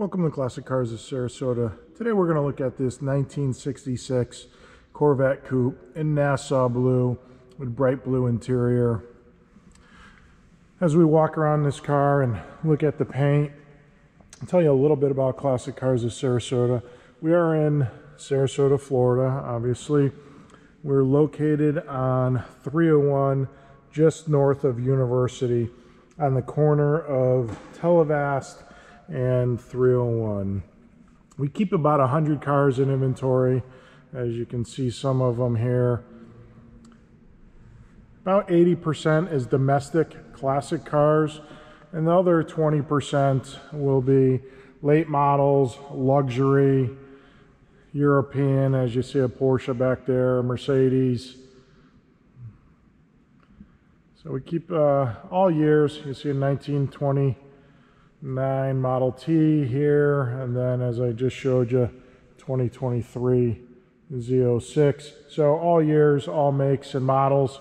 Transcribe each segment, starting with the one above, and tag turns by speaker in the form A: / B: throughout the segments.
A: Welcome to Classic Cars of Sarasota. Today we're going to look at this 1966 Corvette Coupe in Nassau Blue with bright blue interior. As we walk around this car and look at the paint, I'll tell you a little bit about Classic Cars of Sarasota. We are in Sarasota, Florida, obviously. We're located on 301 just north of University on the corner of Televast and 301. We keep about 100 cars in inventory. As you can see, some of them here. About 80% is domestic classic cars, and the other 20% will be late models, luxury, European, as you see a Porsche back there, a Mercedes. So we keep all years. You see a 1929 Model T here, and then as I just showed you, 2023 Z06. So all years, all makes and models.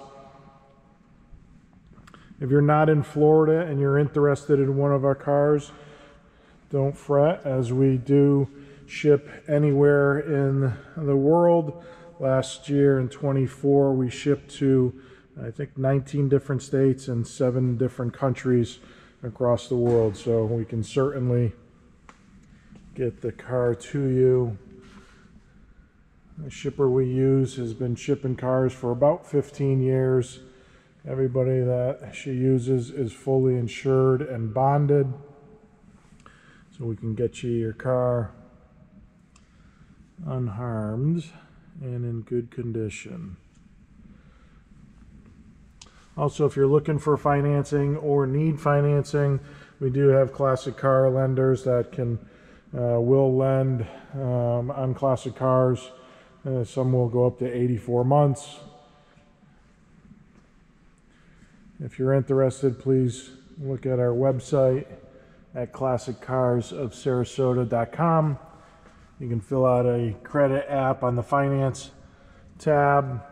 A: If you're not in Florida and you're interested in one of our cars, don't fret, as we do ship anywhere in the world. Last year in 24 we shipped to I think 19 different states and 7 different countries across the world, so we can certainly get the car to you. The shipper we use has been shipping cars for about 15 years. Everybody that she uses is fully insured and bonded, so we can get you your car unharmed and in good condition. Also, if you're looking for financing or need financing, we do have classic car lenders that will lend on classic cars. Some will go up to 84 months. If you're interested, please look at our website at classiccarsofsarasota.com. You can fill out a credit app on the finance tab,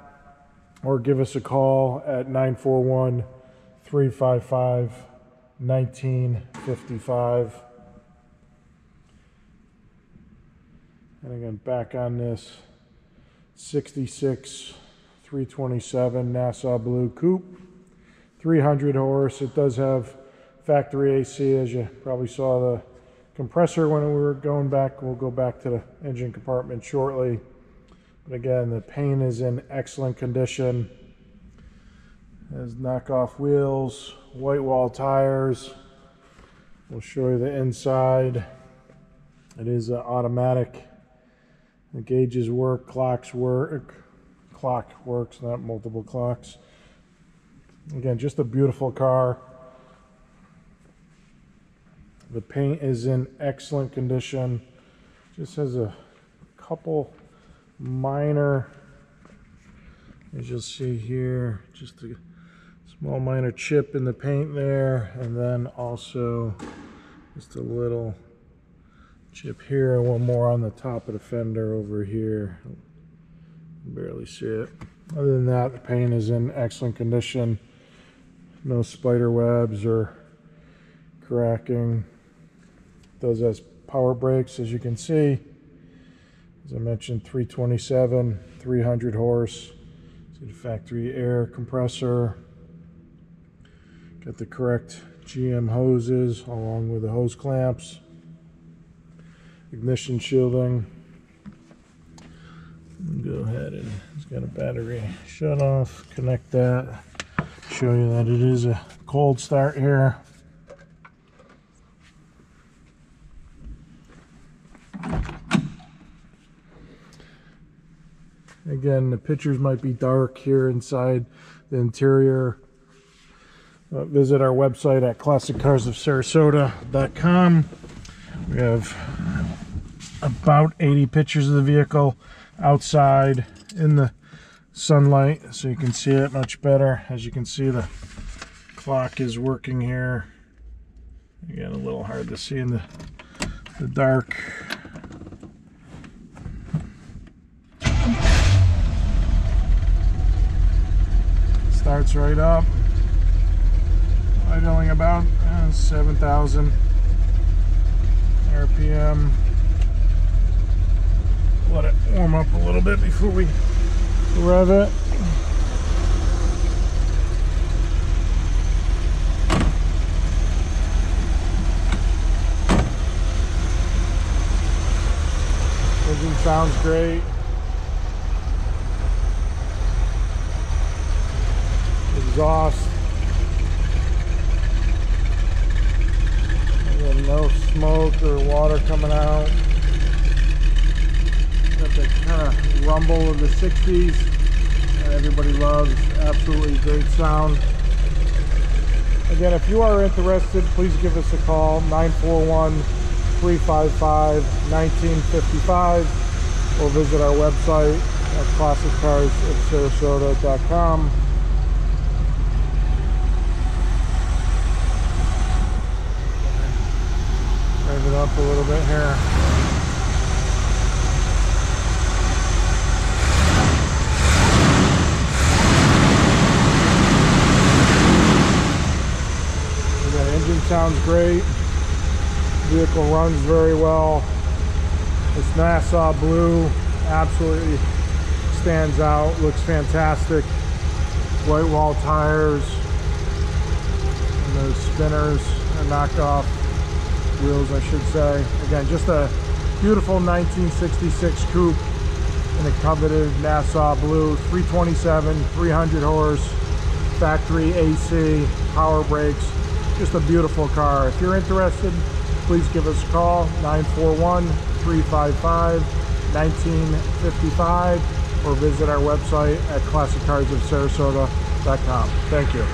A: or give us a call at 941-355-1955. And again, back on this 66 327 Nassau Blue Coupe, 300 horse. It does have factory AC, as you probably saw the compressor when we were going back. We'll go back to the engine compartment shortly. But again, the paint is in excellent condition. It has knockoff wheels, white wall tires. We'll show you the inside. It is automatic. The gauges work, clocks work. Clock works, not multiple clocks. Again, just a beautiful car. The paint is in excellent condition. Just has a couple minor, as you'll see here, just a small minor chip in the paint there, and then also just a little chip here and one more on the top of the fender over here. Barely see it. Other than that, the paint is in excellent condition. No spider webs or cracking. It does have power brakes, as you can see. As I mentioned, 327, 300 horse. See the factory air compressor. Got the correct GM hoses along with the hose clamps. Ignition shielding. Go ahead and it's got a battery shut off. Connect that. Show you that it is a cold start here. Again, the pictures might be dark here inside the interior. Visit our website at classiccarsofsarasota.com. We have about 80 pictures of the vehicle outside in the sunlight, so you can see it much better. As you can see, the clock is working here. Again, a little hard to see in the dark. Starts right up, idling about 7,000 RPM. Let it warm up a little bit before we rev it. Engine sounds great. Exhaust. Again, no smoke or water coming out. Got that kind of rumble of the 60s that everybody loves. Absolutely great sound. Again, if you are interested, please give us a call, 941-355-1955, or visit our website at classiccarsofsarasota.com. Rev it up a little bit here. The engine sounds great. Vehicle runs very well. This Nassau Blue absolutely stands out. Looks fantastic. White wall tires and those spinners are knockoff wheels, I should say. Again, just a beautiful 1966 coupe in a coveted Nassau Blue, 327, 300 horse, factory AC, power brakes. Just a beautiful car. If you're interested, please give us a call, 941-355-1955, or visit our website at classiccarsofsarasota.com. Thank you.